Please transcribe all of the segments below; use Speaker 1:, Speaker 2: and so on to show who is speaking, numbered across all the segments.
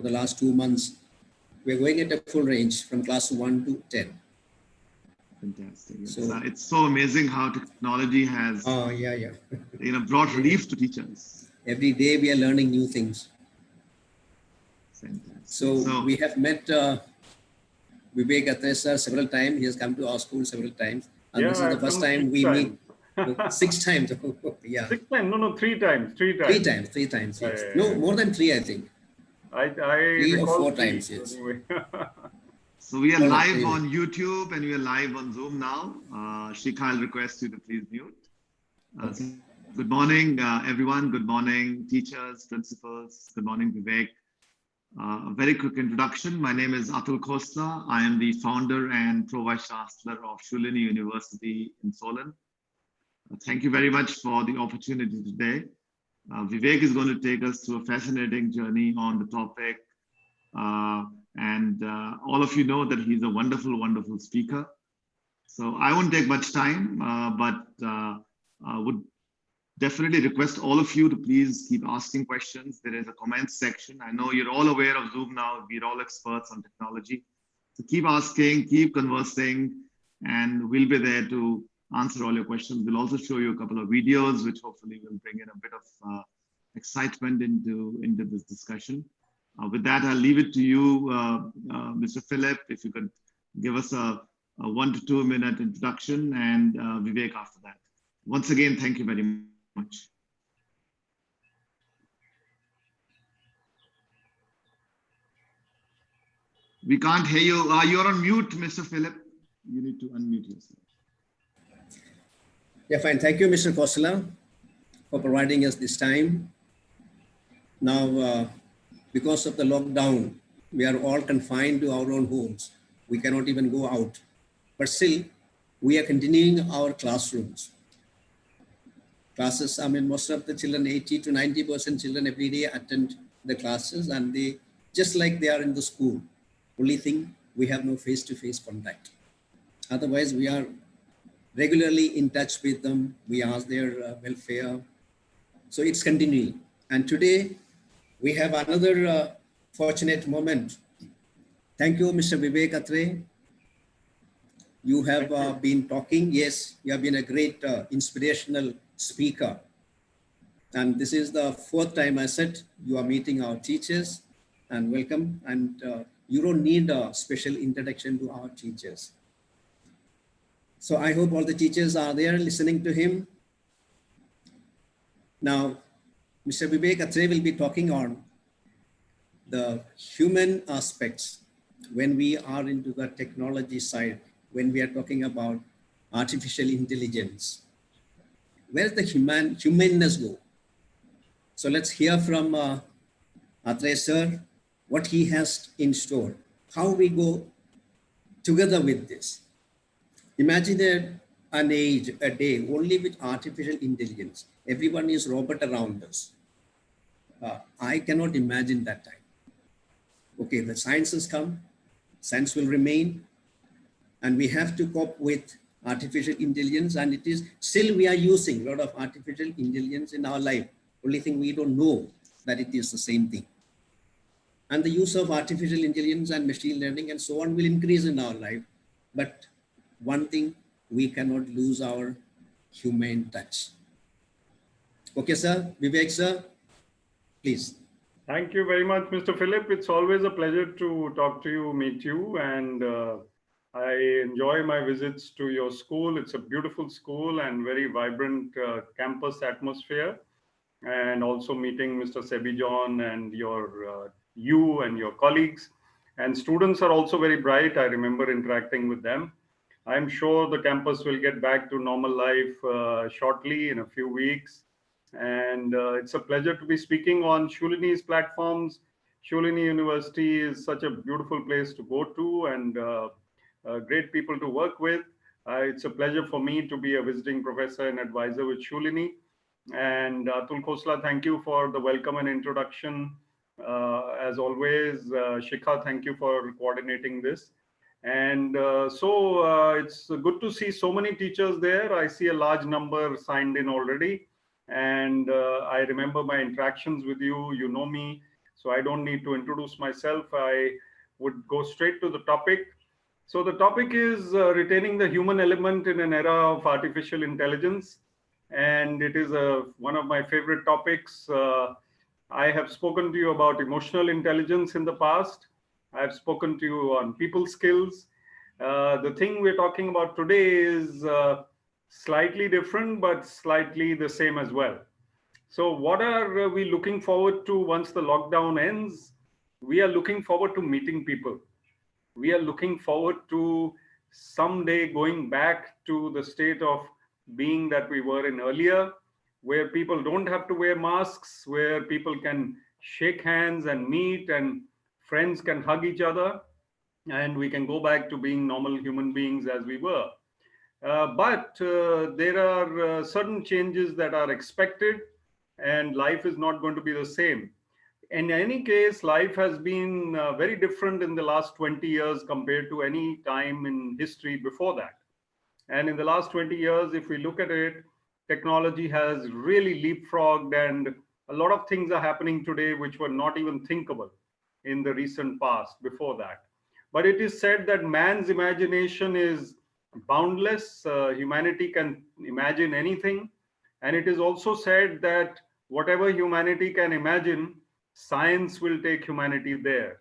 Speaker 1: for the last 2 months. We're going at a full range from class 1 to 10.
Speaker 2: Fantastic. It's so amazing how technology has brought relief to teachers.
Speaker 1: Every day we are learning new things.
Speaker 2: Fantastic.
Speaker 1: So we have met Vivek Atray sir several times. He has come to our school several times. And this is the first time we meet. 6 times. Yeah.
Speaker 3: 6 times? No, 3 times. 3 times.
Speaker 1: 3 times, yes. No, more than 3, I think.
Speaker 3: I
Speaker 1: 3 or 4 times, yes.
Speaker 3: Anyway.
Speaker 2: So we are live on YouTube and we are live on Zoom now. Shikha, I'll request you to please mute.
Speaker 1: Okay.
Speaker 2: Good morning, everyone. Good morning, teachers, principals. Good morning, Vivek. A very quick introduction. My name is Atul Khosla. I am the founder and Pro-Vice Chancellor of Shulini University in Solon. Thank you very much for the opportunity today. Vivek is going to take us through a fascinating journey on the topic. All of you know that he's a wonderful, wonderful speaker. So I won't take much time, but I would definitely request all of you to please keep asking questions. There is a comments section. I know you're all aware of Zoom now. We're all experts on technology. So keep asking, keep conversing, and we'll be there to answer all your questions. We'll also show you a couple of videos, which hopefully will bring in a bit of excitement into this discussion. With that, I'll leave it to you, Mr. Philip, if you could give us a 1 to 2 minute introduction, and Vivek after that. Once again, thank you very much. We can't hear you. You're on mute, Mr. Philip. You need to unmute yourself.
Speaker 1: Yeah, fine. Thank you, Mr. Khosla, for providing us this time. Now, because of the lockdown, we are all confined to our own homes. We cannot even go out. But still, we are continuing our classrooms. Classes, I mean, most of the children, 80 to 90% children every day attend the classes, and they, just like they are in the school. Only thing, we have no face-to-face contact. Otherwise, we are regularly in touch with them. We ask their welfare. So it's continuing. And today, we have another fortunate moment. Thank you, Mr. Vivek Atray. You have been talking. Yes, you have been a great inspirational speaker. And this is the 4th time I said you are meeting our teachers, and welcome. And you don't need a special introduction to our teachers. So I hope all the teachers are there listening to him. Now, Mr. Vivek Atray will be talking on the human aspects when we are into the technology side, when we are talking about artificial intelligence. Where does the humanness go? So let's hear from Atray sir, what he has in store, how we go together with this. Imagine an age, a day, only with artificial intelligence. Everyone is robot around us. I cannot imagine that time. Okay, the science has come, science will remain, and we have to cope with artificial intelligence, and it is still we are using a lot of artificial intelligence in our life. Only thing we don't know that it is the same thing. And the use of artificial intelligence and machine learning and so on will increase in our life. But one thing, we cannot lose our humane touch. Okay, sir. Vivek, sir, please.
Speaker 3: Thank you very much, Mr. Philip. It's always a pleasure to talk to you, meet you, and I enjoy my visits to your school. It's a beautiful school and very vibrant campus atmosphere, and also meeting Mr. Sebi John and you and your colleagues. And students are also very bright. I remember interacting with them. I'm sure the campus will get back to normal life shortly in a few weeks. And it's a pleasure to be speaking on Shulini's platforms. Shulini University is such a beautiful place to go to, and great people to work with. It's a pleasure for me to be a visiting professor and advisor with Shulini. And Atul Khosla, thank you for the welcome and introduction. As always, Shikha, thank you for coordinating this. And it's good to see so many teachers there. I see a large number signed in already. And I remember my interactions with you. You know me. So I don't need to introduce myself. I would go straight to the topic. So the topic is retaining the human element in an era of artificial intelligence. And it is one of my favorite topics. I have spoken to you about emotional intelligence in the past. I've spoken to you on people skills. The thing we're talking about today is slightly different, but slightly the same as well. So, what are we looking forward to once the lockdown ends? We are looking forward to meeting people. We are looking forward to someday going back to the state of being that we were in earlier, where people don't have to wear masks, where people can shake hands and meet, and friends can hug each other, and we can go back to being normal human beings as we were. But there are certain changes that are expected, and life is not going to be the same. In any case, life has been very different in the last 20 years compared to any time in history before that. And in the last 20 years, if we look at it, technology has really leapfrogged, and a lot of things are happening today which were not even thinkable in the recent past before that. But it is said that man's imagination is boundless. Humanity can imagine anything. And it is also said that whatever humanity can imagine, science will take humanity there.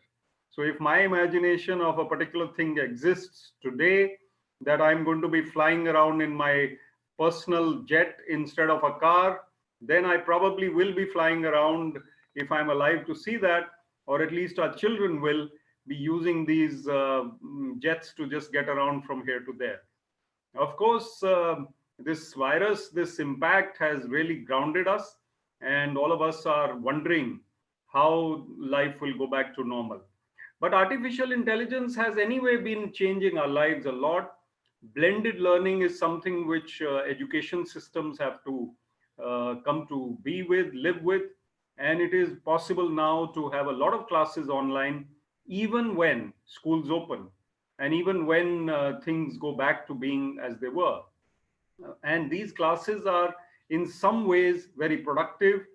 Speaker 3: So if my imagination of a particular thing exists today, that I'm going to be flying around in my personal jet instead of a car, then I probably will be flying around if I'm alive to see that, or at least our children will be using these jets to just get around from here to there. Of course, this virus, this impact has really grounded us, and all of us are wondering how life will go back to normal. But artificial intelligence has anyway been changing our lives a lot. Blended learning is something which education systems have to come to be with, live with, and it is possible now to have a lot of classes online, even when schools open, and even when things go back to being as they were. And these classes are in some ways very productive.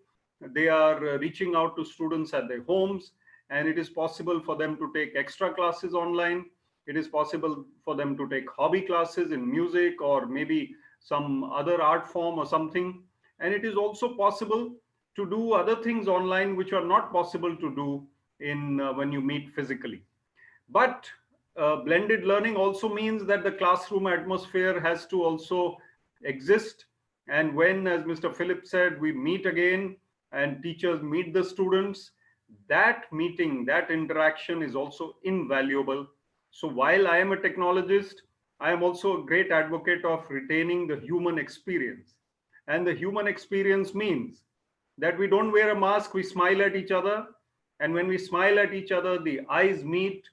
Speaker 3: They are reaching out to students at their homes, and it is possible for them to take extra classes online. It is possible for them to take hobby classes in music or maybe some other art form or something. And it is also possible to do other things online which are not possible to do in when you meet physically. But blended learning also means that the classroom atmosphere has to also exist. And when, as Mr. Philip said, we meet again and teachers meet the students, that meeting, that interaction is also invaluable. So while I am a technologist, I am also a great advocate of retaining the human experience. And the human experience means that we don't wear a mask, we smile at each other. And when we smile at each other, the eyes meet,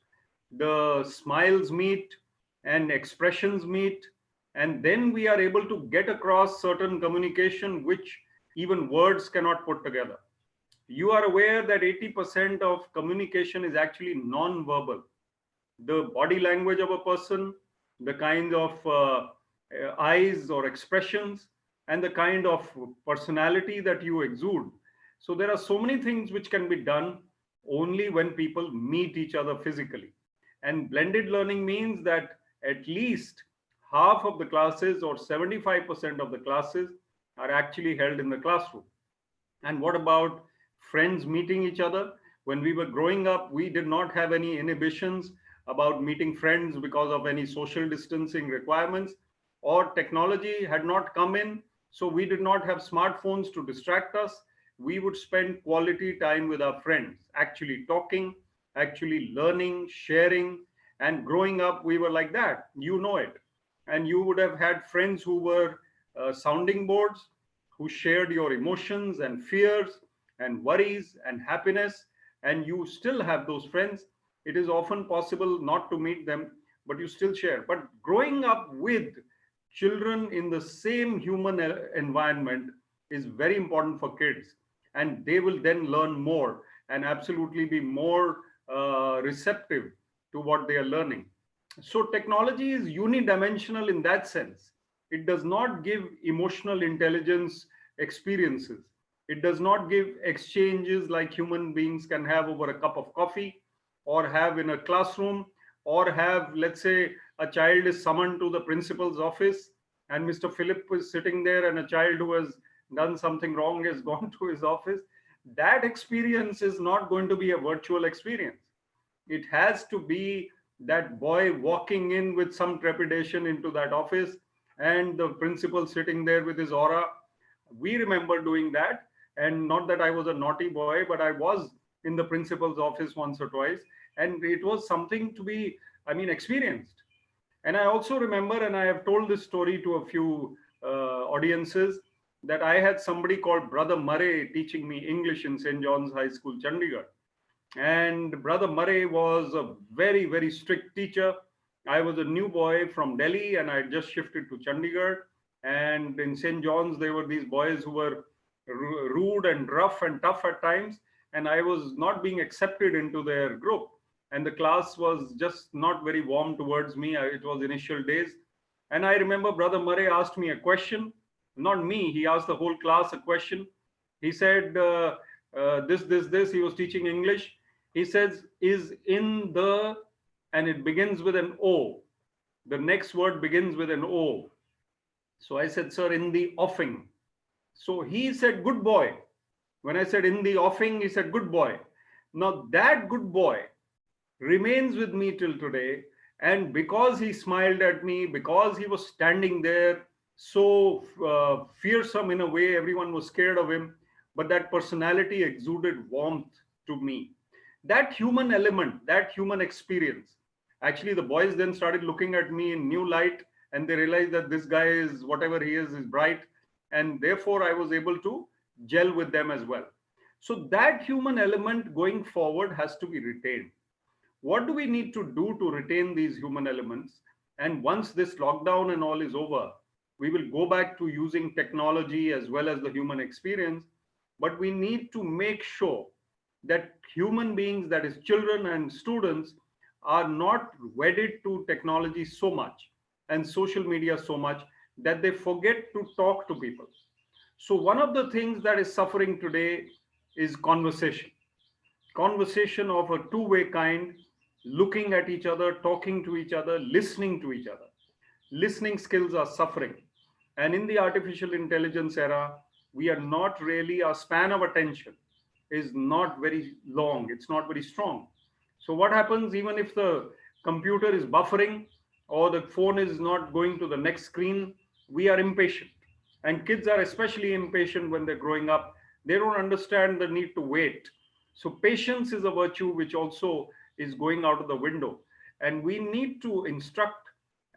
Speaker 3: the smiles meet, and expressions meet. And then we are able to get across certain communication which even words cannot put together. You are aware that 80% of communication is actually non-verbal. The body language of a person, the kind of eyes or expressions, and the kind of personality that you exude. So there are so many things which can be done only when people meet each other physically. And blended learning means that at least half of the classes or 75% of the classes are actually held in the classroom. And what about friends meeting each other? When we were growing up, we did not have any inhibitions about meeting friends because of any social distancing requirements, or technology had not come in. So we did not have smartphones to distract us. We would spend quality time with our friends, actually talking, actually learning, sharing. And growing up, we were like that. You know it. And you would have had friends who were sounding boards, who shared your emotions and fears and worries and happiness, and you still have those friends. It is often possible not to meet them, but you still share. But growing up with children in the same human environment is very important for kids, and they will then learn more and absolutely be more receptive to what they are learning. So technology is unidimensional in that sense. It does not give emotional intelligence experiences. It does not give exchanges like human beings can have over a cup of coffee, or have in a classroom, or have, let's say, a child is summoned to the principal's office and Mr. Philip is sitting there, and a child who has done something wrong has gone to his office. That experience is not going to be a virtual experience. It has to be that boy walking in with some trepidation into that office, and the principal sitting there with his aura. We remember doing that. And not that I was a naughty boy, but I was in the principal's office once or twice. And it was something to be, I mean, experienced. And I also remember, and I have told this story to a few audiences, that I had somebody called Brother Murray teaching me English in St. John's High School, Chandigarh. And Brother Murray was a very, very strict teacher. I was a new boy from Delhi and I had just shifted to Chandigarh. And in St. John's, there were these boys who were rude and rough and tough at times. And I was not being accepted into their group. And the class was just not very warm towards me. It was initial days. And I remember Brother Murray asked me a question. Not me, he asked the whole class a question. He said, this. He was teaching English. He says, is in the, and it begins with an O. The next word begins with an O. So I said, sir, in the offing. So he said, good boy. When I said in the offing, he said, good boy. Now that good boy remains with me till today. And because he smiled at me, because he was standing there so fearsome in a way, everyone was scared of him, but that personality exuded warmth to me. That human element, that human experience. Actually, the boys then started looking at me in new light, and they realized that this guy is, whatever he is bright. And therefore, I was able to gel with them as well. So that human element going forward has to be retained. What do we need to do to retain these human elements? And once this lockdown and all is over, we will go back to using technology as well as the human experience. But we need to make sure that human beings, that is children and students, are not wedded to technology so much and social media so much that they forget to talk to people. So one of the things that is suffering today is conversation. Conversation of a two-way kind, looking at each other, talking to each other, listening to each other. Listening skills are suffering. And in the artificial intelligence era, we are not really, our span of attention is not very long. It's not very strong. So what happens, even if the computer is buffering or the phone is not going to the next screen, we are impatient. And kids are especially impatient when they're growing up. They don't understand the need to wait. So patience is a virtue which also is going out of the window. And we need to instruct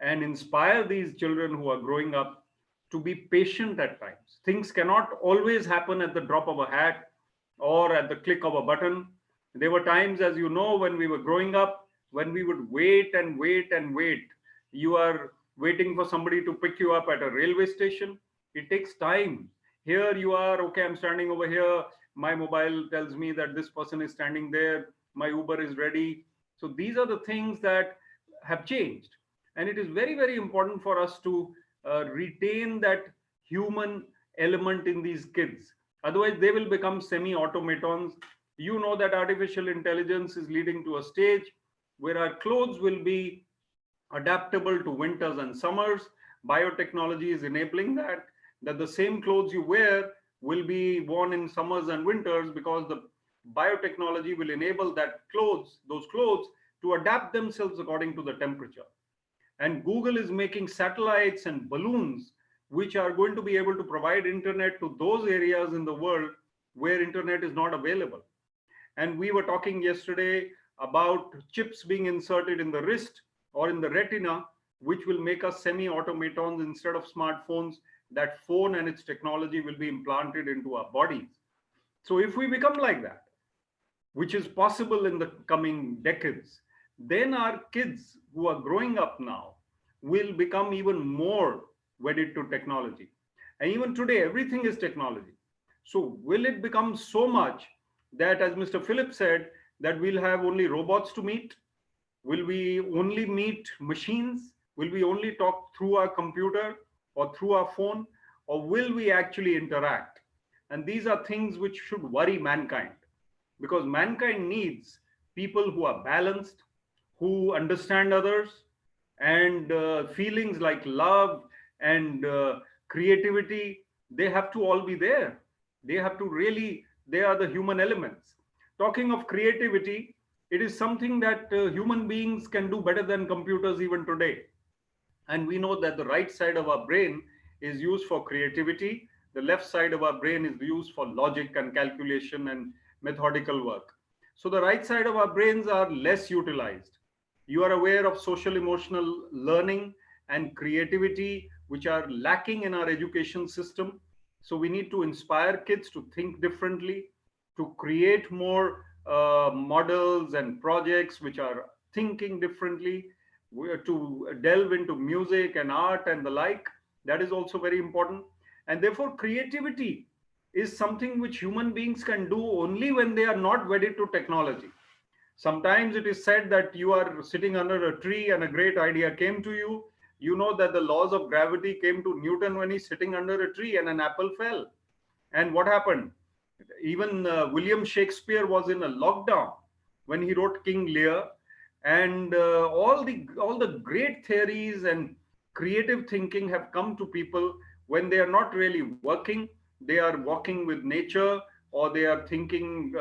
Speaker 3: and inspire these children who are growing up to be patient at times. Things cannot always happen at the drop of a hat or at the click of a button. There were times, as you know, when we were growing up, when we would wait and wait and wait. You are waiting for somebody to pick you up at a railway station. It takes time. Here you are, okay, I'm standing over here. My mobile tells me that this person is standing there. My Uber is ready. So these are the things that have changed. And it is very, very important for us to retain that human element in these kids. Otherwise, they will become semi-automatons. You know that artificial intelligence is leading to a stage where our clothes will be adaptable to winters and summers. Biotechnology is enabling that the same clothes you wear will be worn in summers and winters, because the biotechnology will enable those clothes to adapt themselves according to the temperature. And Google is making satellites and balloons which are going to be able to provide internet to those areas in the world where internet is not available. And we were talking yesterday about chips being inserted in the wrist or in the retina, which will make us semi-automatons instead of smartphones. That phone and its technology will be implanted into our bodies. So if we become like that, which is possible in the coming decades, then our kids who are growing up now will become even more wedded to technology. And even today, everything is technology. So will it become so much that, as Mr. Philip said, that we'll have only robots to meet? Will we only meet machines? Will we only talk through our computer or through our phone? Or will we actually interact? And these are things which should worry mankind, because mankind needs people who are balanced, who understand others, and feelings like love and creativity, they have to all be there. They have to really, they are the human elements. Talking of creativity, it is something that human beings can do better than computers even today. And we know that the right side of our brain is used for creativity, the left side of our brain is used for logic and calculation and methodical work. So the right side of our brains are less utilized. You are aware of social emotional learning and creativity which are lacking in our education system. So we need to inspire kids to think differently, to create more models and projects which are thinking differently, to delve into music and art and the like. That is also very important. And therefore creativity is something which human beings can do only when they are not wedded to technology. Sometimes it is said that you are sitting under a tree and a great idea came to you. You know that the laws of gravity came to Newton when he's sitting under a tree and an apple fell. And what happened? Even William Shakespeare was in a lockdown when he wrote King Lear, and all the great theories and creative thinking have come to people when they are not really working. They are walking with nature, or they are thinking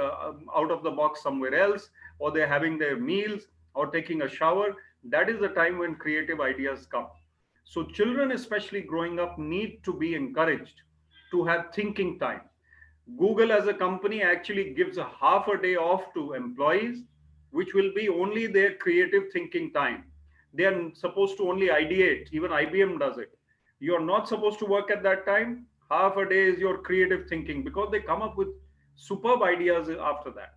Speaker 3: out of the box somewhere else, or they're having their meals or taking a shower. That is the time when creative ideas come. So children, especially growing up, need to be encouraged to have thinking time. Google as a company actually gives a half a day off to employees, which will be only their creative thinking time. They are supposed to only ideate. Even IBM does it. You are not supposed to work at that time. Half a day is your creative thinking, because they come up with superb ideas after that.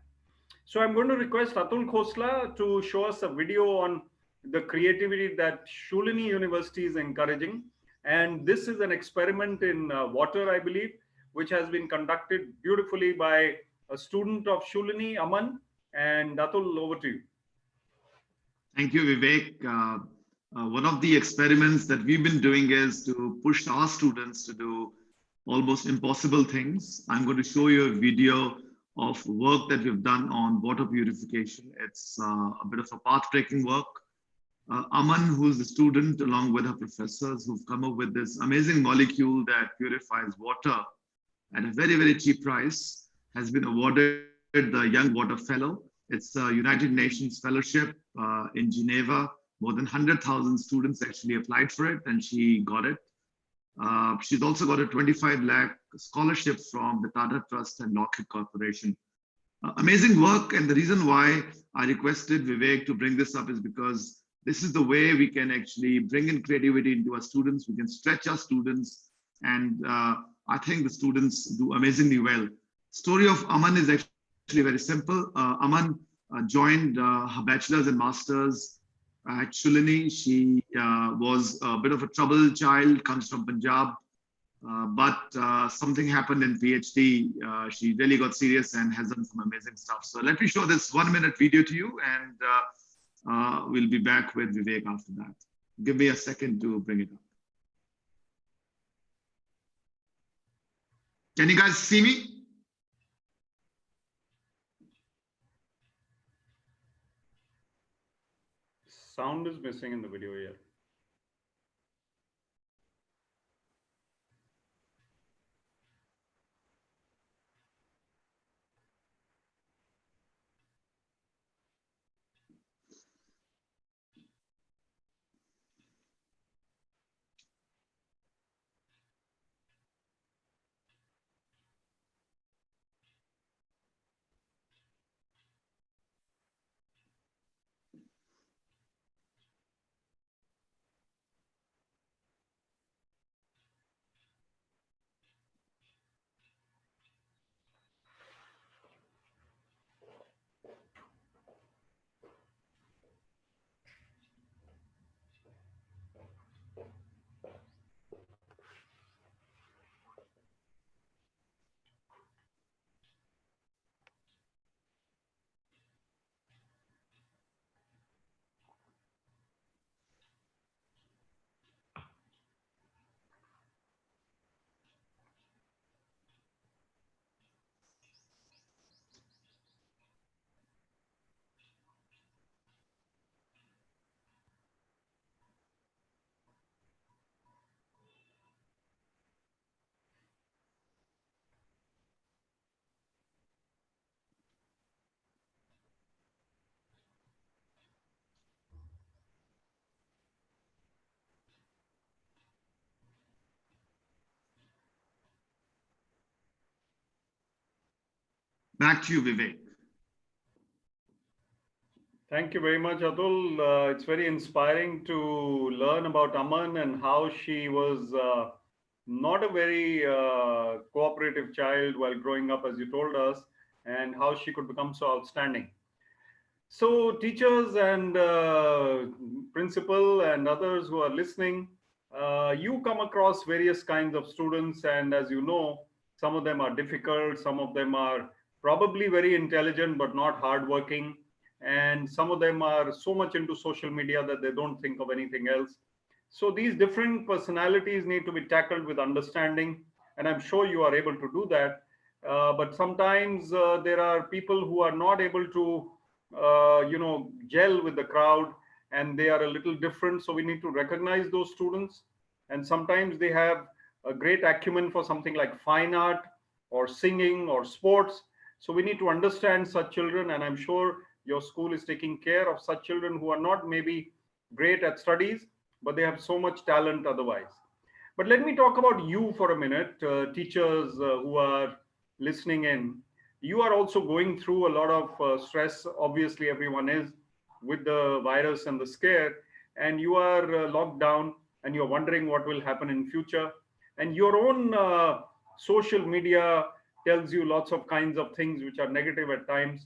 Speaker 3: So I'm going to request Atul Khosla to show us a video on the creativity that Shulini University is encouraging. And this is an experiment in water, I believe, which has been conducted beautifully by a student of Shulini, Aman. And Atul, over to you.
Speaker 2: Thank you, Vivek. One of the experiments that we've been doing is to push our students to do almost impossible things. I'm going to show you a video of work that we've done on water purification. It's a bit of a path-breaking work. Aman, who's a student, along with her professors, who've come up with this amazing molecule that purifies water at a very, very cheap price, has been awarded the Young Water Fellow. It's a United Nations fellowship in Geneva. More than 100,000 students actually applied for it, and she got it. She's also got a 25 lakh scholarship from the Tata Trust and Lockheed Corporation. Amazing work, and the reason why I requested Vivek to bring this up is because this is the way we can actually bring in creativity into our students. We can stretch our students, and I think the students do amazingly well. Story of Aman is actually very simple. Aman joined her bachelor's and master's at Shulini. She was a bit of a troubled child, comes from Punjab, but something happened in PhD. She really got serious and has done some amazing stuff. So let me show this 1 minute video to you, and we'll be back with Vivek after that. Give me a second to bring it up. Can you guys see me?
Speaker 3: Sound is missing in the video here.
Speaker 2: Back to you, Vivek.
Speaker 3: Thank you very much, Atul. It's very inspiring to learn about Aman and how she was not a very cooperative child while growing up, as you told us, and how she could become so outstanding. So, teachers and principal and others who are listening, you come across various kinds of students, and as you know, some of them are difficult, some of them are probably very intelligent but not hardworking, and some of them are so much into social media that they don't think of anything else. So, these different personalities need to be tackled with understanding, and I'm sure you are able to do that. But sometimes there are people who are not able to gel with the crowd, and they are a little different, so we need to recognize those students. And sometimes they have a great acumen for something like fine art or singing or sports, so we need to understand such children, and I'm sure your school is taking care of such children who are not maybe great at studies, but they have so much talent otherwise. But let me talk about you for a minute, teachers who are listening in. You are also going through a lot of stress. Obviously, everyone is, with the virus and the scare, and you are locked down, and you're wondering what will happen in future. And your own social media tells you lots of kinds of things which are negative at times.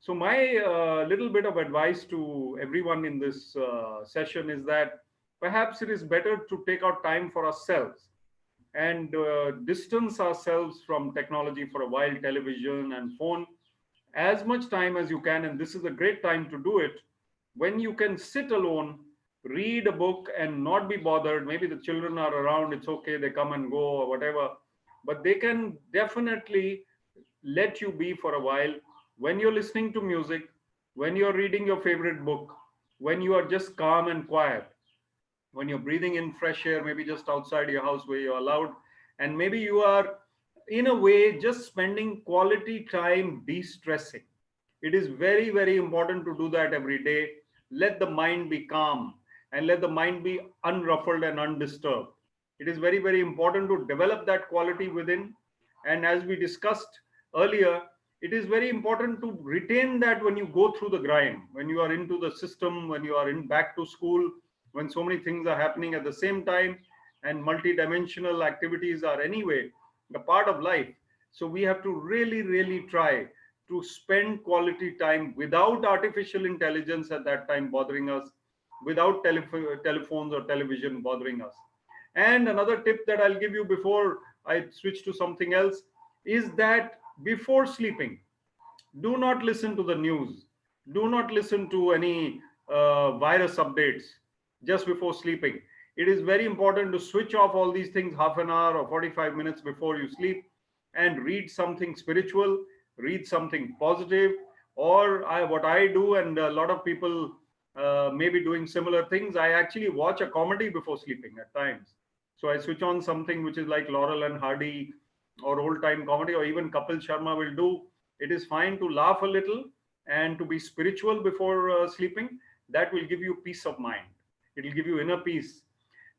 Speaker 3: So my little bit of advice to everyone in this session is that perhaps it is better to take out time for ourselves and distance ourselves from technology for a while, television and phone, as much time as you can. And this is a great time to do it when you can sit alone, read a book and not be bothered. Maybe the children are around, it's okay, they come and go or whatever, but they can definitely let you be for a while when you're listening to music, when you're reading your favorite book, when you are just calm and quiet, when you're breathing in fresh air, maybe just outside your house where you're allowed, and maybe you are, in a way, just spending quality time de-stressing. It is very, very important to do that every day. Let the mind be calm and let the mind be unruffled and undisturbed. It is very, very important to develop that quality within. And as we discussed earlier, it is very important to retain that when you go through the grind, when you are into the system, when you are in back to school, when so many things are happening at the same time, and multidimensional activities are anyway a part of life. So we have to really, really try to spend quality time without artificial intelligence at that time bothering us, without telephones or television bothering us. And another tip that I'll give you before I switch to something else is that before sleeping, do not listen to the news. Do not listen to any virus updates just before sleeping. It is very important to switch off all these things half an hour or 45 minutes before you sleep and read something spiritual, read something positive, or what I do, and a lot of people may be doing similar things. I actually watch a comedy before sleeping at times. So I switch on something which is like Laurel and Hardy or old time comedy, or even Kapil Sharma will do. It is fine to laugh a little and to be spiritual before sleeping. That will give you peace of mind. It will give you inner peace.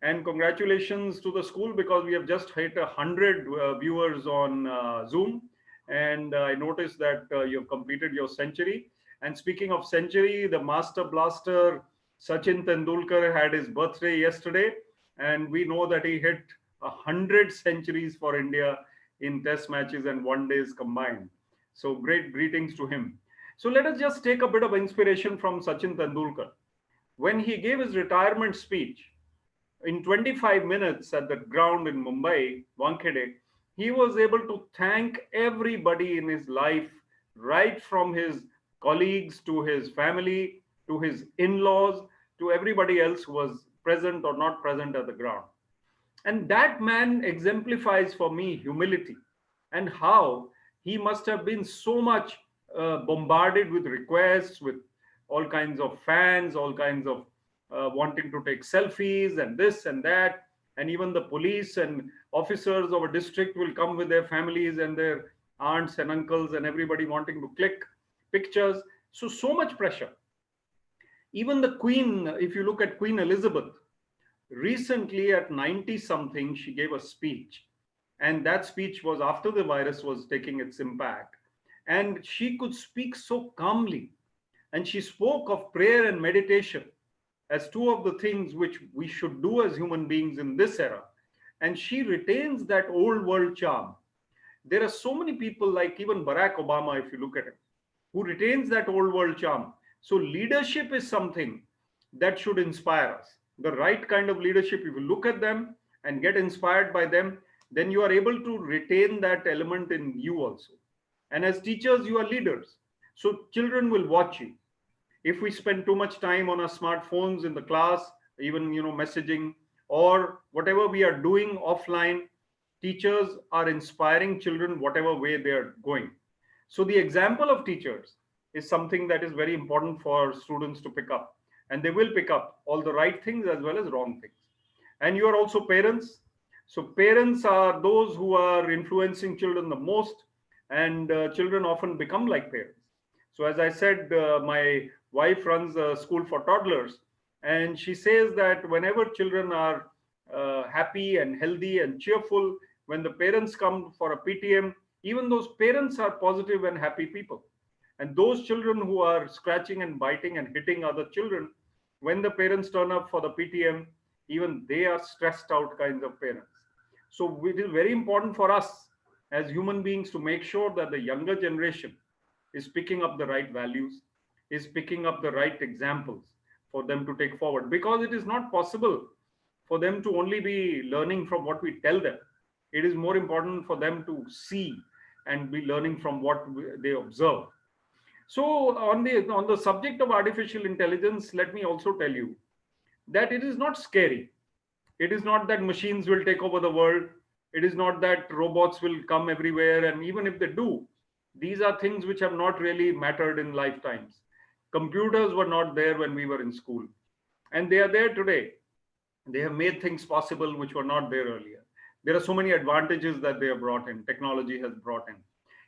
Speaker 3: And congratulations to the school, because we have just hit 100 viewers on Zoom. And I noticed that you have completed your century. And speaking of century, the master blaster Sachin Tendulkar had his birthday yesterday. And we know that he hit 100 centuries for India in test matches and one days combined. So great greetings to him. So let us just take a bit of inspiration from Sachin Tendulkar. When he gave his retirement speech in 25 minutes at the ground in Mumbai, Wankhede, he was able to thank everybody in his life, right from his colleagues to his family, to his in-laws, to everybody else who was present or not present at the ground. And that man exemplifies for me humility, and how he must have been so much bombarded with requests, with all kinds of fans, all kinds of wanting to take selfies and this and that. And even the police and officers of a district will come with their families and their aunts and uncles and everybody wanting to click pictures. So much pressure. Even the Queen, if you look at Queen Elizabeth, recently at 90 something, she gave a speech. And that speech was after the virus was taking its impact. And she could speak so calmly. And she spoke of prayer and meditation as two of the things which we should do as human beings in this era. And she retains that old world charm. There are so many people, like even Barack Obama, if you look at him, who retains that old world charm. So leadership is something that should inspire us. The right kind of leadership, if you look at them and get inspired by them, then you are able to retain that element in you also. And as teachers, you are leaders. So children will watch you. If we spend too much time on our smartphones in the class, even messaging or whatever we are doing offline, teachers are inspiring children whatever way they are going. So the example of teachers is something that is very important for students to pick up, and they will pick up all the right things as well as wrong things. And you are also parents. So parents are those who are influencing children the most, and children often become like parents. So as I said, my wife runs a school for toddlers, and she says that whenever children are happy and healthy and cheerful, when the parents come for a PTM, even those parents are positive and happy people. And those children who are scratching and biting and hitting other children, when the parents turn up for the PTM, even they are stressed out kinds of parents. So it is very important for us as human beings to make sure that the younger generation is picking up the right values, is picking up the right examples for them to take forward, because it is not possible for them to only be learning from what we tell them. It is more important for them to see and be learning from what they observe. So on the subject of artificial intelligence, let me also tell you that it is not scary. It is not that machines will take over the world. It is not that robots will come everywhere. And even if they do, these are things which have not really mattered in lifetimes. Computers were not there when we were in school, and they are there today. They have made things possible which were not there earlier. There are so many advantages that they have brought in, technology has brought in.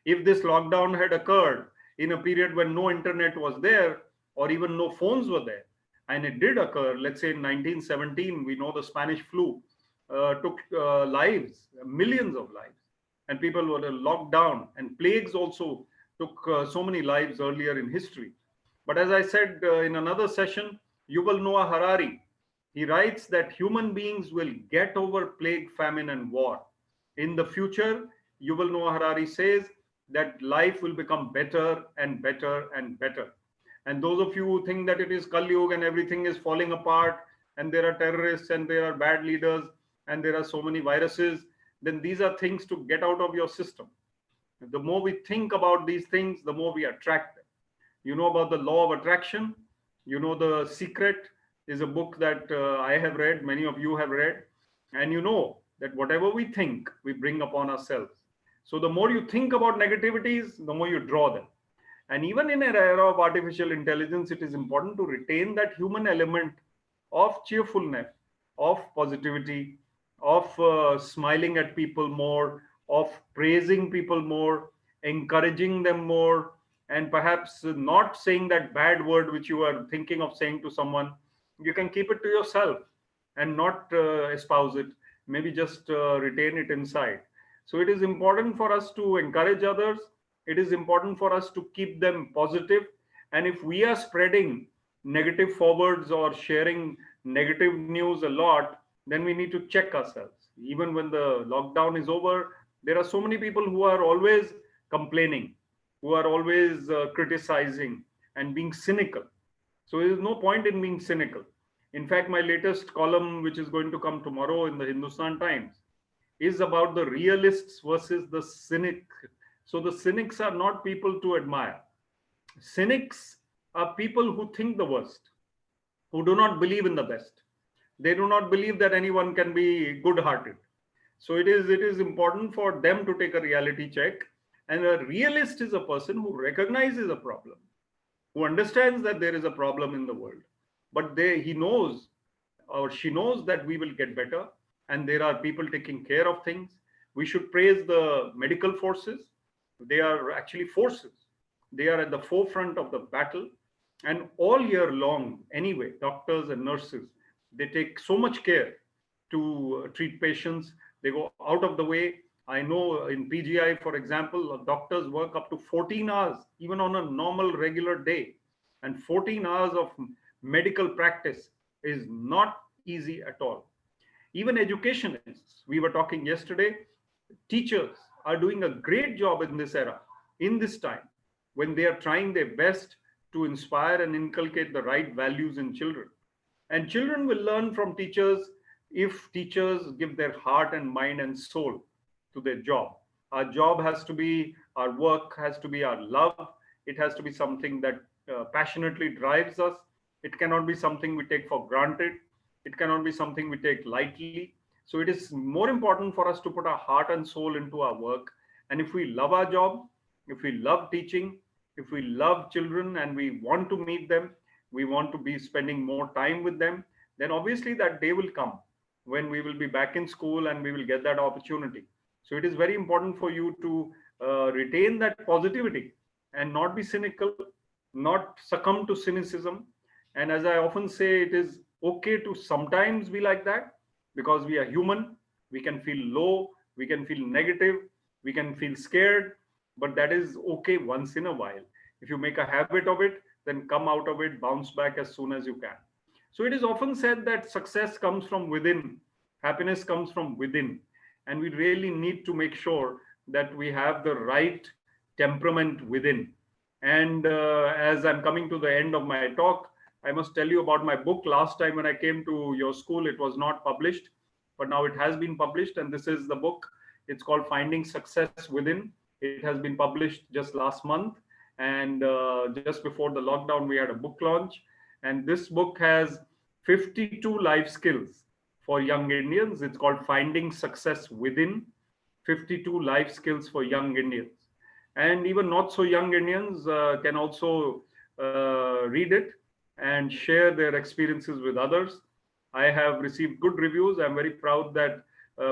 Speaker 3: If this lockdown had occurred in a period when no internet was there or even no phones were there, and it did occur, let's say in 1917, we know the Spanish flu took lives, millions of lives, and people were locked down, and plagues also took so many lives earlier in history. But as I said in another session, Yuval Noah Harari, he writes that human beings will get over plague, famine, and war. In the future, Yuval Noah Harari says that life will become better and better and better. And those of you who think that it is Kali Yuga and everything is falling apart, and there are terrorists and there are bad leaders and there are so many viruses, then these are things to get out of your system. The more we think about these things, the more we attract them. You know about the law of attraction. You know, The Secret is a book that I have read, many of you have read, and you know that whatever we think, we bring upon ourselves. So the more you think about negativities, the more you draw them. And even in an era of artificial intelligence, it is important to retain that human element of cheerfulness, of positivity, of smiling at people more, of praising people more, encouraging them more, and perhaps not saying that bad word which you are thinking of saying to someone. You can keep it to yourself and not espouse it, maybe just retain it inside. So it is important for us to encourage others. It is important for us to keep them positive. And if we are spreading negative forwards or sharing negative news a lot, then we need to check ourselves. Even when the lockdown is over, there are so many people who are always complaining, who are always criticizing and being cynical. So there is no point in being cynical. In fact, my latest column, which is going to come tomorrow in the Hindustan Times, is about the realists versus the cynic. So the cynics are not people to admire. Cynics are people who think the worst, who do not believe in the best. They do not believe that anyone can be good-hearted. So it is important for them to take a reality check. And a realist is a person who recognizes a problem, who understands that there is a problem in the world, but he knows or she knows that we will get better, and there are people taking care of things. We should praise the medical forces. They are actually forces. They are at the forefront of the battle, and all year long, anyway, doctors and nurses, they take so much care to treat patients. They go out of the way. I know in PGI, for example, doctors work up to 14 hours, even on a normal regular day. And 14 hours of medical practice is not easy at all. Even educationists, we were talking yesterday, teachers are doing a great job in this era, in this time, when they are trying their best to inspire and inculcate the right values in children. And children will learn from teachers if teachers give their heart and mind and soul to their job. Our job has to be, our work has to be our love. It has to be something that passionately drives us. It cannot be something we take for granted. It cannot be something we take lightly. So it is more important for us to put our heart and soul into our work. And if we love our job, if we love teaching, if we love children and we want to meet them, we want to be spending more time with them, then obviously that day will come when we will be back in school and we will get that opportunity. So it is very important for you to retain that positivity and not be cynical, not succumb to cynicism. And as I often say, it is okay to sometimes be like that, because we are human. We can feel low, we can feel negative, we can feel scared, but that is okay once in a while. If you make a habit of it, then come out of it, bounce back as soon as you can. So it is often said that success comes from within, happiness comes from within. And we really need to make sure that we have the right temperament within. And as I'm coming to the end of my talk, I must tell you about my book. Last time when I came to your school, it was not published, but now it has been published. And this is the book. It's called Finding Success Within. It has been published just last month. And just before the lockdown, we had a book launch. And this book has 52 life skills for young Indians. It's called Finding Success Within, 52 life skills for young Indians. And even not so young Indians can also read it and share their experiences with others. I have received good reviews. I'm very proud that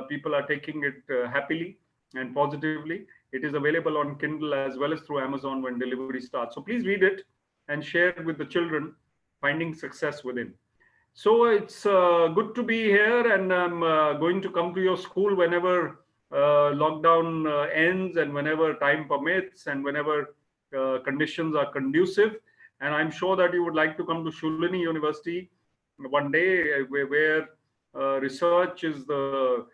Speaker 3: people are taking it happily and positively. It is available on Kindle as well as through Amazon when delivery starts. So please read it and share it with the children, Finding Success Within. So it's good to be here, and I'm going to come to your school whenever lockdown ends and whenever time permits and whenever conditions are conducive. And I'm sure that you would like to come to Shulini University one day, where research is the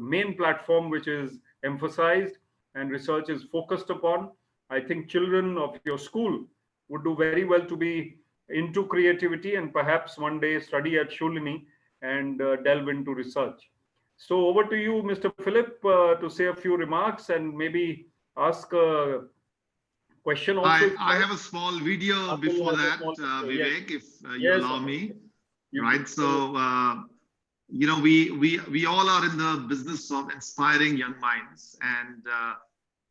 Speaker 3: main platform which is emphasized and research is focused upon. I think children of your school would do very well to be into creativity and perhaps one day study at Shulini and delve into research. So over to you, Mr. Philip, to say a few remarks and maybe ask a question also.
Speaker 2: I have a small video before that, Vivek, if you allow me. Right. So, you know, we all are in the business of inspiring young minds. And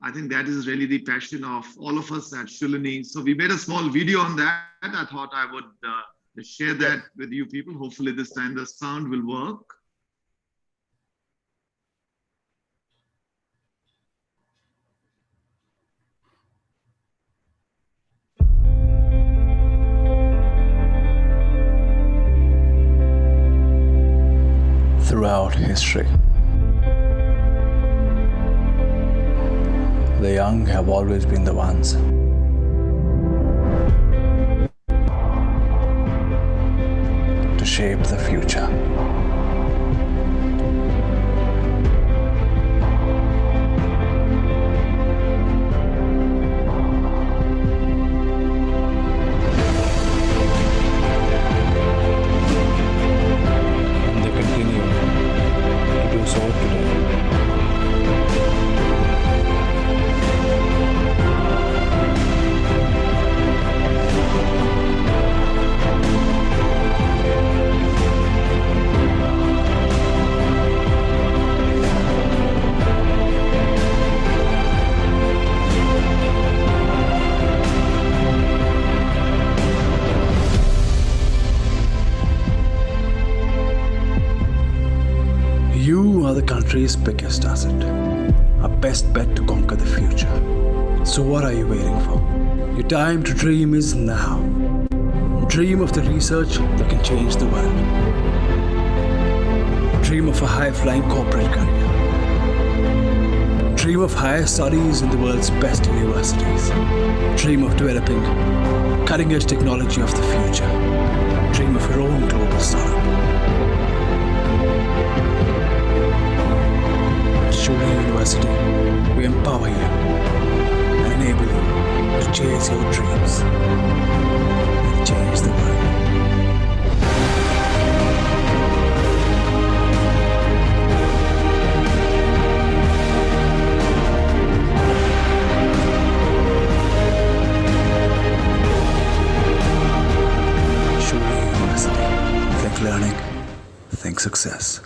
Speaker 2: I think that is really the passion of all of us at Shulini. So we made a small video on that. I thought I would share that with you people. Hopefully this time the sound will work.
Speaker 4: Throughout history, the young have always been the ones to shape the future. And they continue to do so today. You are the country's biggest asset, our best bet to conquer the future. So what are you waiting for? Your time to dream is now. Dream of the research that can change the world. Dream of a high-flying corporate career. Dream of higher studies in the world's best universities. Dream of developing cutting-edge technology of the future. Dream of your own global startup. At Shuri University, we empower you and enable you to chase your dreams and change the world. Think learning, think success.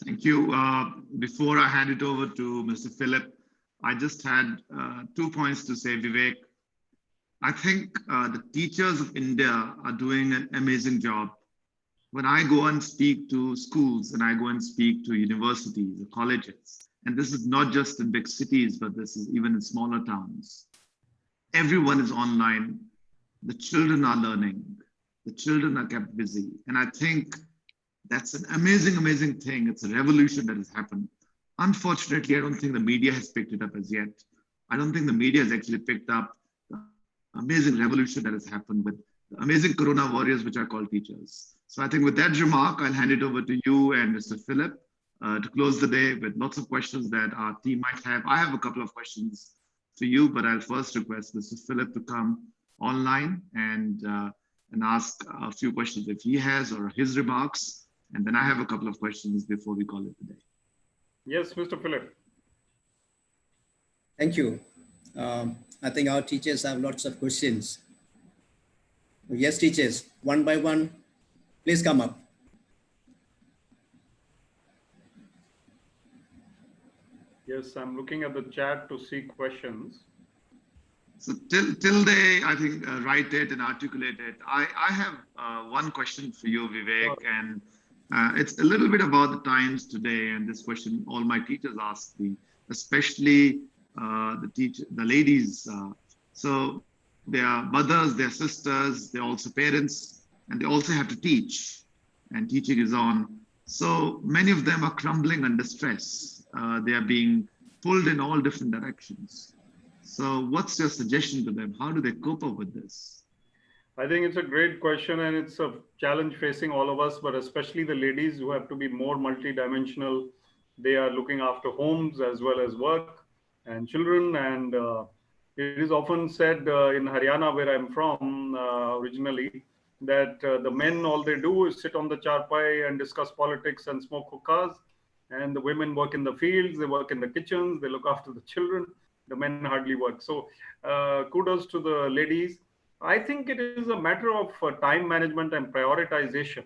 Speaker 2: Thank you. Before I hand it over to Mr. Philip, I just had 2 points to say, Vivek. I think the teachers of India are doing an amazing job. When I go and speak to schools and I go and speak to universities or colleges, and this is not just in big cities, but this is even in smaller towns, everyone is online. The children are learning. The children are kept busy. And I think that's an amazing, amazing thing. It's a revolution that has happened. Unfortunately, I don't think the media has picked it up as yet. I don't think the media has actually picked up the amazing revolution that has happened with the amazing Corona warriors, which are called teachers. So I think with that remark, I'll hand it over to you and Mr. Philip to close the day with lots of questions that our team might have. I have a couple of questions for you, but I'll first request Mr. Philip to come online and ask a few questions if he has or his remarks. And then I have a couple of questions before we call it a day.
Speaker 3: Yes, Mr. Philip.
Speaker 1: Thank you. I think our teachers have lots of questions. Yes, teachers, one by one, please come up.
Speaker 3: Yes, I'm looking at the chat to see questions.
Speaker 2: So till they, I think, write it and articulate it, I have one question for you, Vivek, and it's a little bit about the times today. And this question all my teachers ask me, especially the ladies. So they are mothers, they're sisters, they're also parents, and they also have to teach, and teaching is on. So many of them are crumbling under stress. They are being pulled in all different directions. So what's your suggestion to them? How do they cope up with this?
Speaker 3: I think it's a great question, and it's a challenge facing all of us, but especially the ladies who have to be more multidimensional. They are looking after homes as well as work and children. And it is often said in Haryana, where I'm from originally, that the men, all they do is sit on the charpai and discuss politics and smoke hookahs. And the women work in the fields, they work in the kitchens, they look after the children. The men hardly work. So kudos to the ladies. I think it is a matter of time management and prioritization.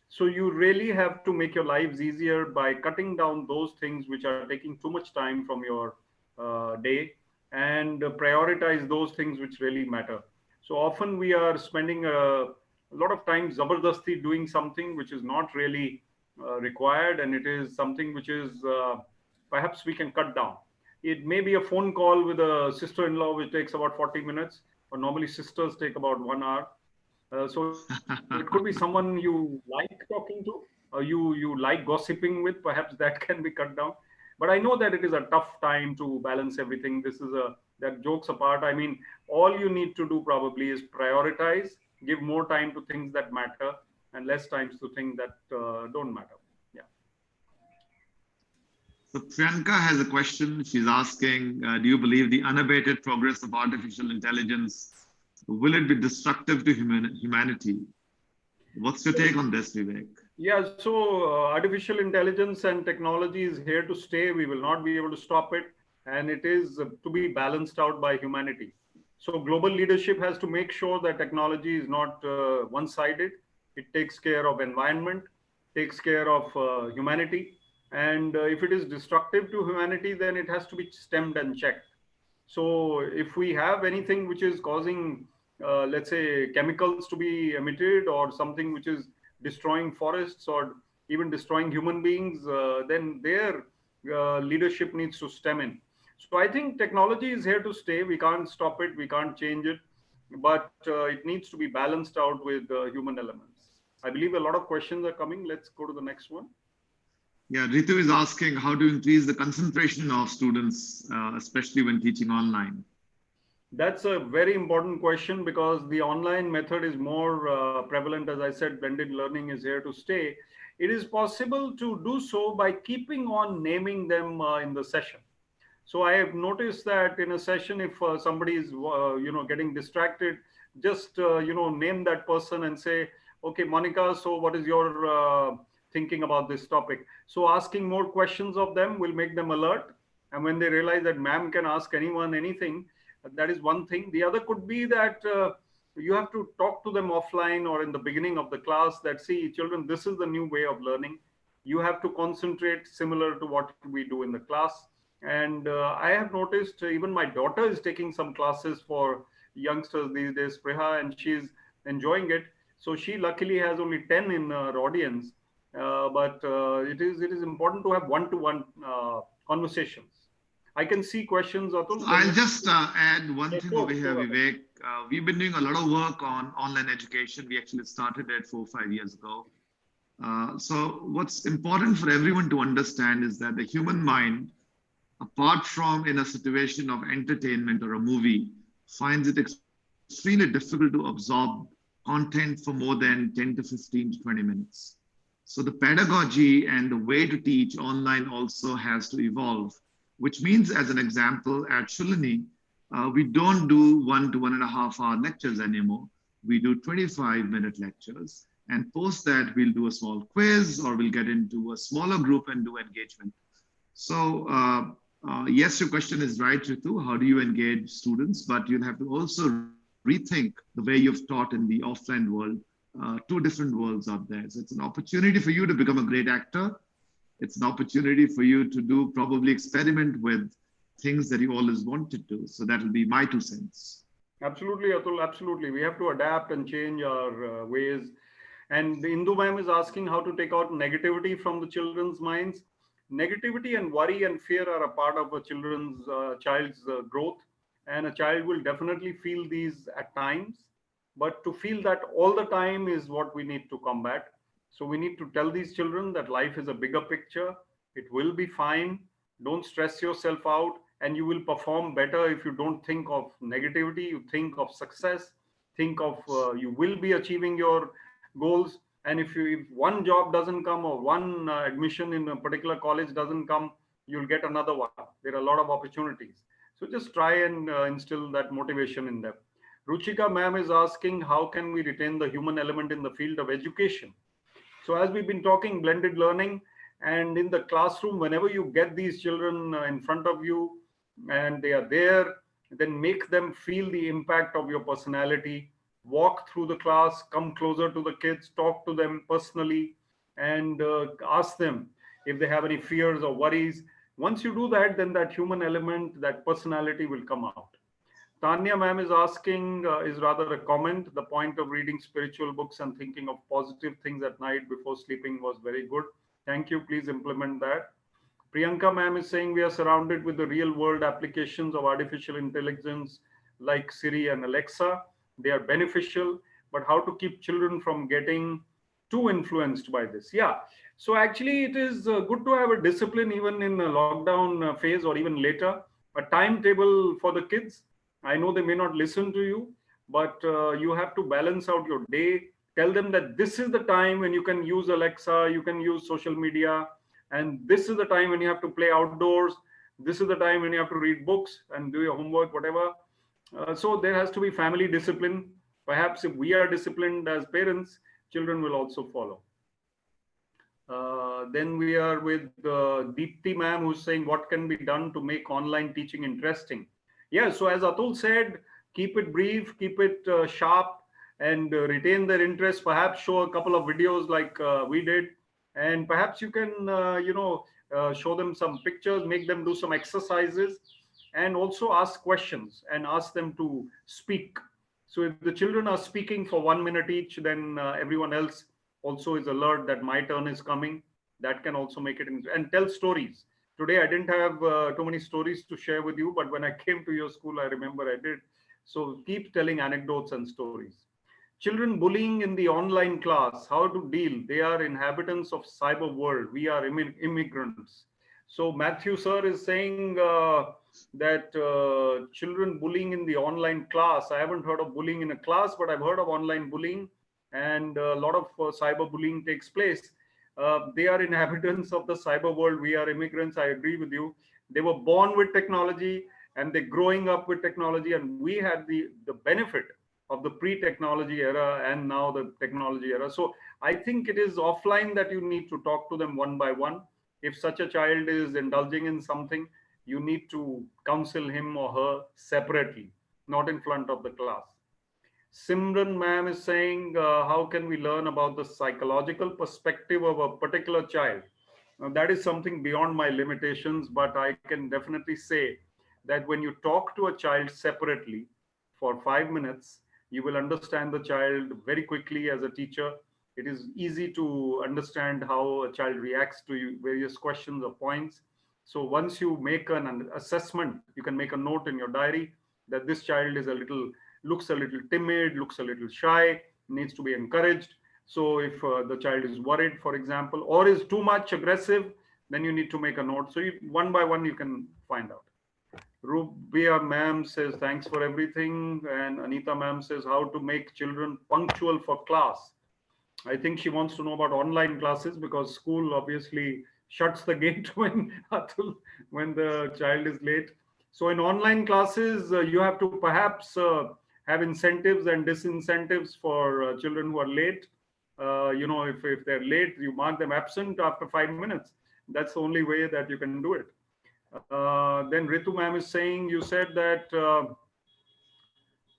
Speaker 3: So you really have to make your lives easier by cutting down those things which are taking too much time from your day, and prioritize those things which really matter. So often we are spending a lot of time zabardasti doing something which is not really required, and it is something which is perhaps we can cut down. It may be a phone call with a sister-in-law, which takes about 40 minutes, or normally sisters take about 1 hour. So it could be someone you like talking to, or you like gossiping with, perhaps that can be cut down. But I know that it is a tough time to balance everything. That jokes apart. I mean, all you need to do probably is prioritize, give more time to things that matter, and less times to things that don't matter.
Speaker 2: So Priyanka has a question. She's asking, do you believe the unabated progress of artificial intelligence, will it be destructive to humanity? What's your take on this, Vivek?
Speaker 3: Yeah, so artificial intelligence and technology is here to stay. We will not be able to stop it. And it is to be balanced out by humanity. So global leadership has to make sure that technology is not one-sided. It takes care of environment, takes care of humanity. And if it is destructive to humanity, then it has to be stemmed and checked. So if we have anything which is causing, let's say, chemicals to be emitted, or something which is destroying forests or even destroying human beings, then their leadership needs to stem in. So I think technology is here to stay. We can't stop it. We can't change it. But it needs to be balanced out with human elements. I believe a lot of questions are coming. Let's go to the next one.
Speaker 2: Yeah, Ritu is asking how to increase the concentration of students, especially when teaching online.
Speaker 3: That's a very important question because the online method is more prevalent. As I said, blended learning is here to stay. It is possible to do so by keeping on naming them in the session. So I have noticed that in a session, if somebody is getting distracted, just name that person and say, okay, Monica, so what is your thinking about this topic? So asking more questions of them will make them alert, and when they realize that ma'am can ask anyone anything, that is one thing. The other could be that you have to talk to them offline or in the beginning of the class that, see, children, this is the new way of learning. You have to concentrate similar to what we do in the class. And I have noticed even my daughter is taking some classes for youngsters these days, Priha, and she's enjoying it. So she luckily has only 10 in her audience. But it is important to have one-to-one conversations. I can see questions, Atul.
Speaker 2: I'll just add one
Speaker 3: Yeah,
Speaker 2: thing over
Speaker 3: sure,
Speaker 2: here,
Speaker 3: sure.
Speaker 2: Vivek. We've been doing a lot of work on online education. We actually started it 4 or 5 years ago. So what's important for everyone to understand is that the human mind, apart from in a situation of entertainment or a movie, finds it extremely difficult to absorb content for more than 10 to 15 to 20 minutes. So the pedagogy and the way to teach online also has to evolve, which means, as an example, at Shulini, we don't do 1 to 1.5 hour lectures anymore. We do 25-minute lectures. And post that, we'll do a small quiz or we'll get into a smaller group and do engagement. So yes, your question is right, Ritu. How do you engage students? But you'll have to also rethink the way you've taught in the offline world. Two different worlds out there. So it's an opportunity for you to become a great actor. It's an opportunity for you to do probably experiment with things that you always wanted to. So that will be my 2 cents.
Speaker 3: Absolutely, Atul. Absolutely. We have to adapt and change our ways. And Indu ma'am is asking how to take out negativity from the children's minds. Negativity and worry and fear are a part of a child's growth, and a child will definitely feel these at times. But to feel that all the time is what we need to combat. So we need to tell these children that life is a bigger picture. It will be fine. Don't stress yourself out, and you will perform better if you don't think of negativity. You think of success. Think of you will be achieving your goals. And if one job doesn't come or one admission in a particular college doesn't come, you'll get another one. There are a lot of opportunities. So just try and instill that motivation in them. Ruchika ma'am is asking, how can we retain the human element in the field of education? So as we've been talking, blended learning, and in the classroom, whenever you get these children in front of you and they are there, then make them feel the impact of your personality. Walk through the class, come closer to the kids, talk to them personally, and ask them if they have any fears or worries. Once you do that, then that human element, that personality will come out. Tanya ma'am is asking, is rather a comment. The point of reading spiritual books and thinking of positive things at night before sleeping was very good. Thank you. Please implement that. Priyanka ma'am is saying we are surrounded with the real world applications of artificial intelligence like Siri and Alexa. They are beneficial, but how to keep children from getting too influenced by this? Yeah. So actually it is good to have a discipline even in a lockdown phase or even later, a timetable for the kids. I know they may not listen to you, but you have to balance out your day. Tell them that this is the time when you can use Alexa, you can use social media, and this is the time when you have to play outdoors. This is the time when you have to read books and do your homework, whatever. So there has to be family discipline. Perhaps if we are disciplined as parents, children will also follow. Then we are with Deepti ma'am, who's saying what can be done to make online teaching interesting. Yeah, so as Atul said, keep it brief, keep it sharp, and retain their interest. Perhaps show a couple of videos like we did, and perhaps you can, show them some pictures, make them do some exercises, and also ask questions and ask them to speak. So if the children are speaking for 1 minute each, then everyone else also is alert that my turn is coming. That can also make it, and tell stories. Today, I didn't have too many stories to share with you, but when I came to your school, I remember I did. So keep telling anecdotes and stories. Children bullying in the online class, how to deal? They are inhabitants of cyber world. We are immigrants. So Matthew sir is saying that children bullying in the online class. I haven't heard of bullying in a class, but I've heard of online bullying, and a lot of cyber bullying takes place. They are inhabitants of the cyber world. We are immigrants. I agree with you. They were born with technology and they're growing up with technology, and we had the benefit of the pre-technology era and now the technology era. So I think it is offline that you need to talk to them one by one. If such a child is indulging in something, you need to counsel him or her separately, not in front of the class. Simran ma'am is saying, how can we learn about the psychological perspective of a particular child? Now, that is something beyond my limitations, but I can definitely say that when you talk to a child separately for 5 minutes, you will understand the child very quickly as a teacher. It is easy to understand how a child reacts to various questions or points. So once you make an assessment, you can make a note in your diary that this child is looks a little timid, looks a little shy, needs to be encouraged. So if the child is worried, for example, or is too much aggressive, then you need to make a note. So one by one, you can find out. Rubia ma'am says, thanks for everything. And Anita ma'am says, how to make children punctual for class. I think she wants to know about online classes because school obviously shuts the gate when the child is late. So in online classes, you have to perhaps have incentives and disincentives for children who are late. If they're late, you mark them absent after 5 minutes. That's the only way that you can do it. Then Ritu ma'am is saying, you said that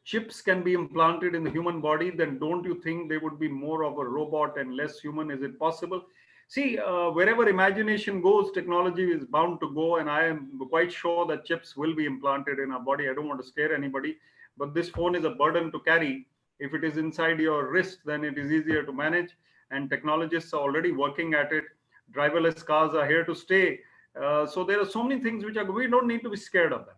Speaker 3: chips can be implanted in the human body, then don't you think they would be more of a robot and less human? Is it possible? See, wherever imagination goes, technology is bound to go, and I am quite sure that chips will be implanted in our body. I don't want to scare anybody, but this phone is a burden to carry. If it is inside your wrist, then it is easier to manage, and technologists are already working at it. Driverless cars are here to stay. So there are so many things we don't need to be scared of them.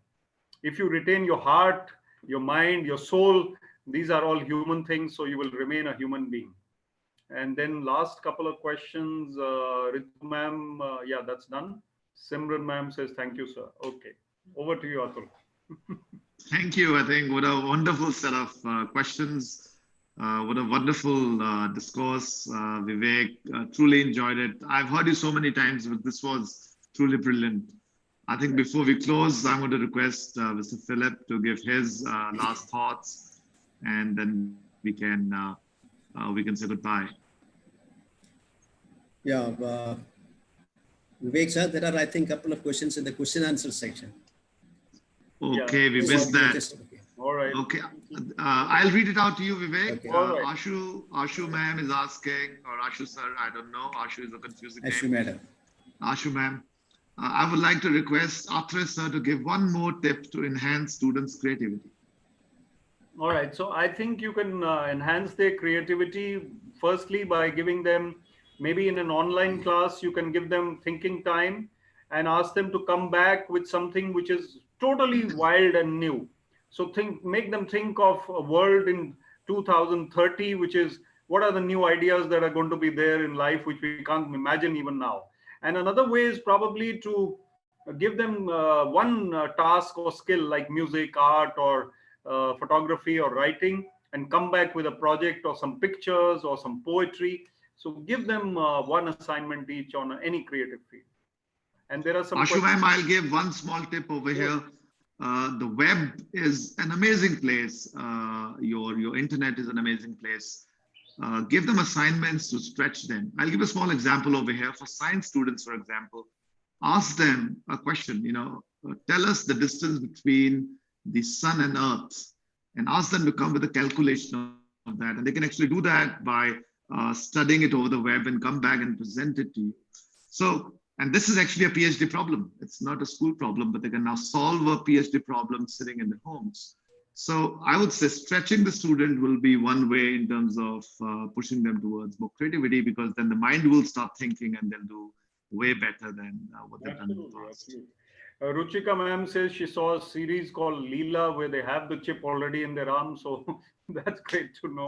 Speaker 3: If you retain your heart, your mind, your soul, these are all human things, so you will remain a human being. And then last couple of questions, Ritu ma'am, yeah, that's done. Simran ma'am says, thank you, sir. Okay, over to you, Atul.
Speaker 2: Thank you. I think what a wonderful set of questions. What a wonderful discourse, Vivek. Truly enjoyed it. I've heard you so many times, but this was truly brilliant. I think before we close, I'm going to request Mr. Philip to give his last thoughts, and then we can say goodbye.
Speaker 1: Yeah, Vivek sir, there are, I think, a couple of questions in the question answer section.
Speaker 2: Okay, we missed that.
Speaker 3: All right.
Speaker 2: Okay, I'll read it out to you, Vivek.
Speaker 1: Okay.
Speaker 3: Right.
Speaker 2: Ashu ma'am is asking, or Ashu sir, I don't know. Ashu is a confusing
Speaker 1: Ashu
Speaker 2: name.
Speaker 1: madam.
Speaker 2: Ashu ma'am, I would like to request Atray sir to give one more tip to enhance students' creativity.
Speaker 3: All right. So I think you can enhance their creativity firstly by giving them, maybe in an online class, you can give them thinking time and ask them to come back with something which is totally wild and new. So make them think of a world in 2030, which is what are the new ideas that are going to be there in life, which we can't imagine even now. And another way is probably to give them one task or skill like music, art, or photography or writing, and come back with a project or some pictures or some poetry. So give them one assignment each on any creative field. And there are some
Speaker 2: Ashu ma'am, I'll give one small tip over here. The web is an amazing place. Your internet is an amazing place. Give them assignments to stretch them. I'll give a small example over here. For science students, for example, ask them a question, tell us the distance between the sun and earth, and ask them to come with a calculation of that. And they can actually do that by studying it over the web and come back and present it to you. So, and this is actually a PhD problem. It's not a school problem, but they can now solve a PhD problem sitting in their homes. So I would say stretching the student will be one way in terms of pushing them towards more creativity, because then the mind will start thinking and they'll do way better than what they've done in the past.
Speaker 3: Absolutely. Ruchika ma'am says she saw a series called Leela where they have the chip already in their arm. So that's great to know.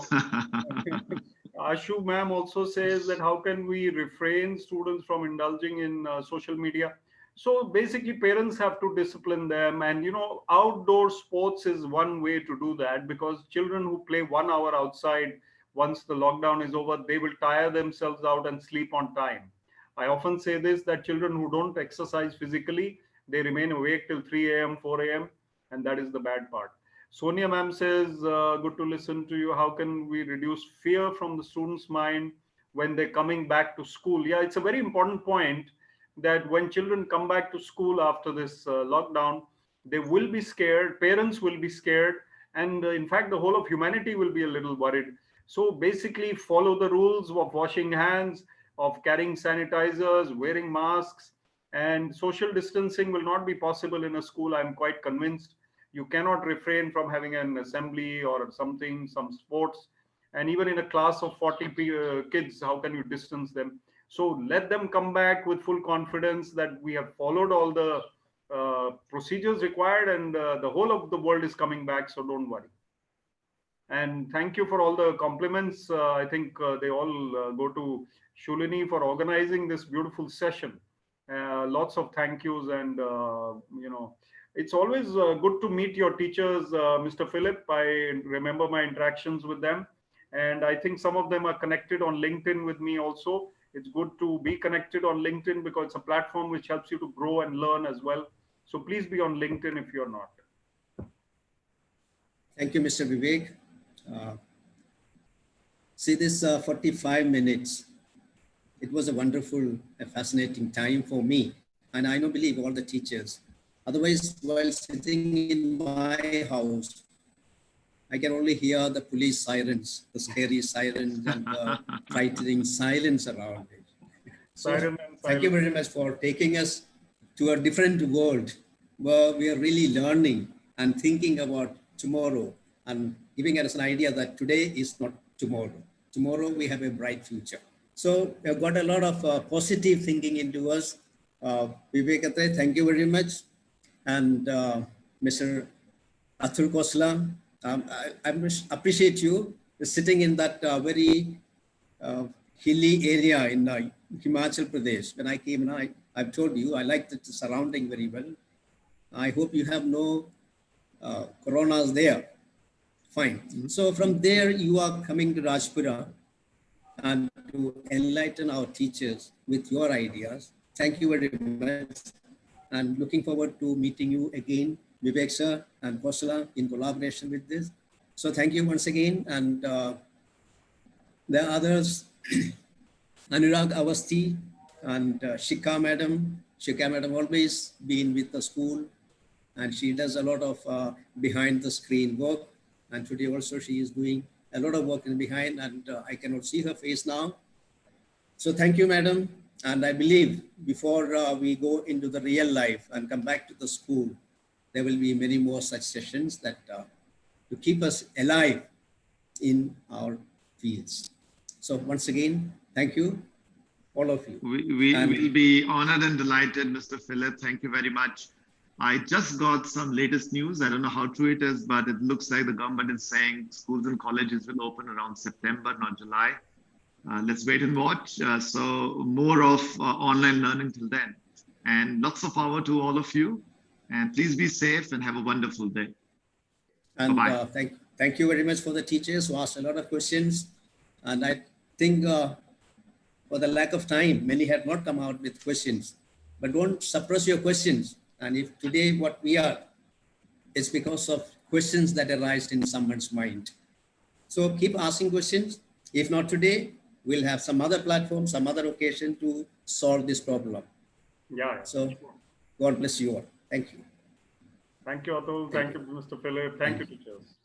Speaker 3: Ashu ma'am also says that how can we refrain students from indulging in social media? So basically, parents have to discipline them, and outdoor sports is one way to do that, because children who play 1 hour outside, once the lockdown is over, they will tire themselves out and sleep on time. I often say this, that children who don't exercise physically, they remain awake till 3 a.m., 4 a.m., and that is the bad part. Sonia ma'am says, good to listen to you. How can we reduce fear from the students' mind when they're coming back to school? Yeah, it's a very important point that when children come back to school after this lockdown, they will be scared, parents will be scared, and in fact, the whole of humanity will be a little worried. So basically, follow the rules of washing hands, of carrying sanitizers, wearing masks, and social distancing will not be possible in a school. I'm quite convinced. You cannot refrain from having an assembly or something, some sports. And even in a class of 40 kids, how can you distance them? So let them come back with full confidence that we have followed all the procedures required, and the whole of the world is coming back. So don't worry. And thank you for all the compliments. I think they all go to Shulini for organizing this beautiful session. Lots of thank yous, and it's always good to meet your teachers, Mr. Philip. I remember my interactions with them, and I think some of them are connected on LinkedIn with me also. It's good to be connected on LinkedIn because it's a platform which helps you to grow and learn as well. So please be on LinkedIn if you're not.
Speaker 1: Thank you, Mr. Vivek. See, this 45 minutes, it was a wonderful, fascinating time for me. And I don't believe all the teachers. Otherwise, while sitting in my house, I can only hear the police sirens, the scary sirens and the frightening silence around it. So thank you very much for taking us to a different world where we are really learning and thinking about tomorrow and giving us an idea that today is not tomorrow. Tomorrow we have a bright future. So we have got a lot of positive thinking into us. Vivek Atray, thank you very much. And Mr. Atul Kosla, I appreciate you sitting in that very hilly area in Himachal Pradesh. When I came, I've told you, I liked the surrounding very well. I hope you have no coronas there. Fine. So from there, you are coming to Rajpura and to enlighten our teachers with your ideas. Thank you very much. And looking forward to meeting you again, Vivek sir and Kosala, in collaboration with this. So thank you once again. And the others, Anurag Avasti and Shika madam. Shika madam always been with the school, and she does a lot of behind the screen work. And today also she is doing a lot of work in behind, and I cannot see her face now. So thank you, madam. And I believe before we go into the real life and come back to the school, there will be many more such sessions that to keep us alive in our fields. So once again, thank you, all of you.
Speaker 2: We will be honored and delighted, Mr. Philip. Thank you very much. I just got some latest news. I don't know how true it is, but it looks like the government is saying schools and colleges will open around September, not July. Let's wait and watch. So more of online learning till then. And lots of power to all of you. And please be safe and have a wonderful day.
Speaker 1: And thank you very much for the teachers who asked a lot of questions. And I think for the lack of time, many had not come out with questions. But don't suppress your questions. And if today what we are, it's because of questions that arise in someone's mind. So keep asking questions. If not today, we'll have some other platform, some other occasion to solve this problem.
Speaker 3: Yeah.
Speaker 1: So God bless you all. Thank you.
Speaker 3: Thank you, Atul. Thank you, Mr. Philip. Thank you, teachers.